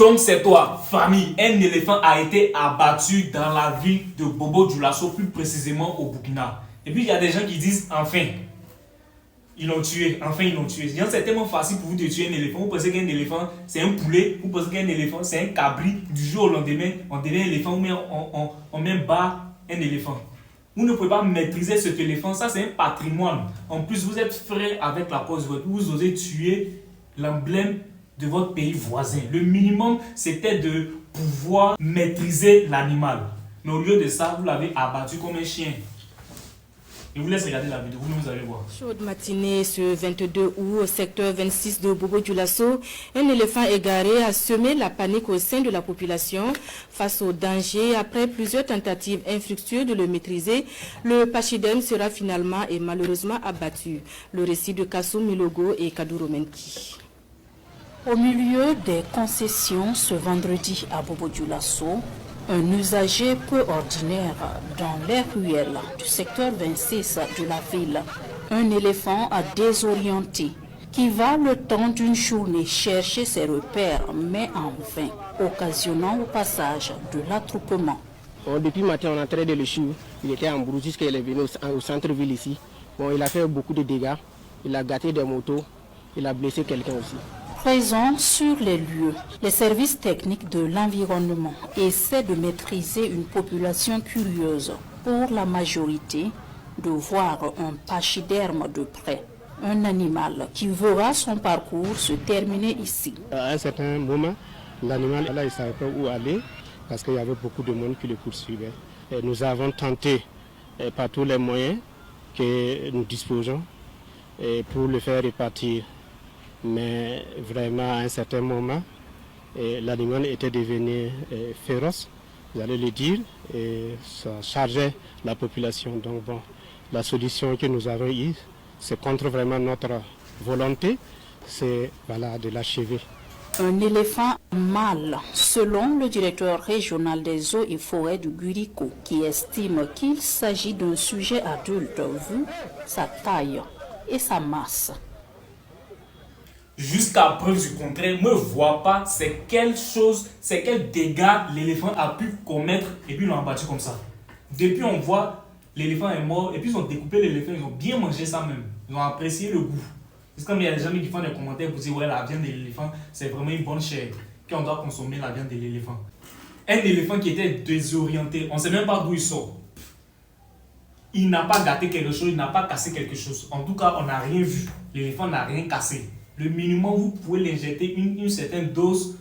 Donc c'est toi, famille, un éléphant a été abattu dans la ville de Bobo Dioulasso, plus précisément au Burkina. Et puis il y a des gens qui disent enfin, ils l'ont tué, enfin ils l'ont tué. C'est tellement facile pour vous de tuer un éléphant. Vous pensez qu'un éléphant c'est un poulet, vous pensez qu'un éléphant c'est un cabri. Du jour au lendemain, on devient un éléphant, on met bas un éléphant. Vous ne pouvez pas maîtriser cet éléphant, ça c'est un patrimoine. En plus, vous êtes frais avec la cause, vous osez tuer l'emblème de votre pays voisin. Le minimum, c'était de pouvoir maîtriser l'animal. Mais au lieu de ça, vous l'avez abattu comme un chien. Je vous laisse regarder la vidéo, vous allez voir. Chaude matinée ce 22 août au secteur 26 de Bobo Dioulasso, un éléphant égaré a semé la panique au sein de la population. Face au danger, après plusieurs tentatives infructueuses de le maîtriser, le pachyderme sera finalement et malheureusement abattu. Le récit de Kassou Milogo et Kadouro Menki. Au milieu des concessions ce vendredi à Bobo Dioulasso, un usager peu ordinaire dans les ruelles du secteur 26 de la ville, un éléphant à désorienté qui va le temps d'une journée chercher ses repères, mais en vain, occasionnant au passage de l'attroupement. Depuis le matin, on est en train de le suivre. Il était en brousse jusqu'il est venu au centre-ville ici. Bon, il a fait beaucoup de dégâts. Il a gâté des motos. Il a blessé quelqu'un aussi. Présents sur les lieux, les services techniques de l'environnement essaient de maîtriser une population curieuse, pour la majorité, de voir un pachyderme de près, un animal qui verra son parcours se terminer ici. À un certain moment, l'animal il ne savait pas où aller parce qu'il y avait beaucoup de monde qui le poursuivait. Et nous avons tenté par tous les moyens que nous disposons pour le faire repartir. Mais vraiment, à un certain moment, l'animal était devenu féroce, vous allez le dire, et ça chargeait la population. Donc bon, la solution que nous avons eue, c'est contre vraiment notre volonté, c'est voilà, de l'achever. Un éléphant mâle, selon le directeur régional des eaux et forêts du Gurico, qui estime qu'il s'agit d'un sujet adulte vu sa taille et sa masse. Jusqu'à preuve du contraire, ne vois pas c'est quel dégâts l'éléphant a pu commettre et puis ils l'ont abattu comme ça. Depuis on voit l'éléphant est mort et puis ils ont découpé l'éléphant, ils ont bien mangé ça même. Ils ont apprécié le goût. C'est comme il y a des gens qui font des commentaires pour dire ouais la viande de l'éléphant c'est vraiment une bonne chair, qu'on doit consommer la viande de l'éléphant. Un éléphant qui était désorienté, on ne sait même pas d'où il sort. Il n'a pas gâté quelque chose, il n'a pas cassé quelque chose. En tout cas, on n'a rien vu. L'éléphant n'a rien cassé. Le minimum, vous pouvez l'injecter une certaine dose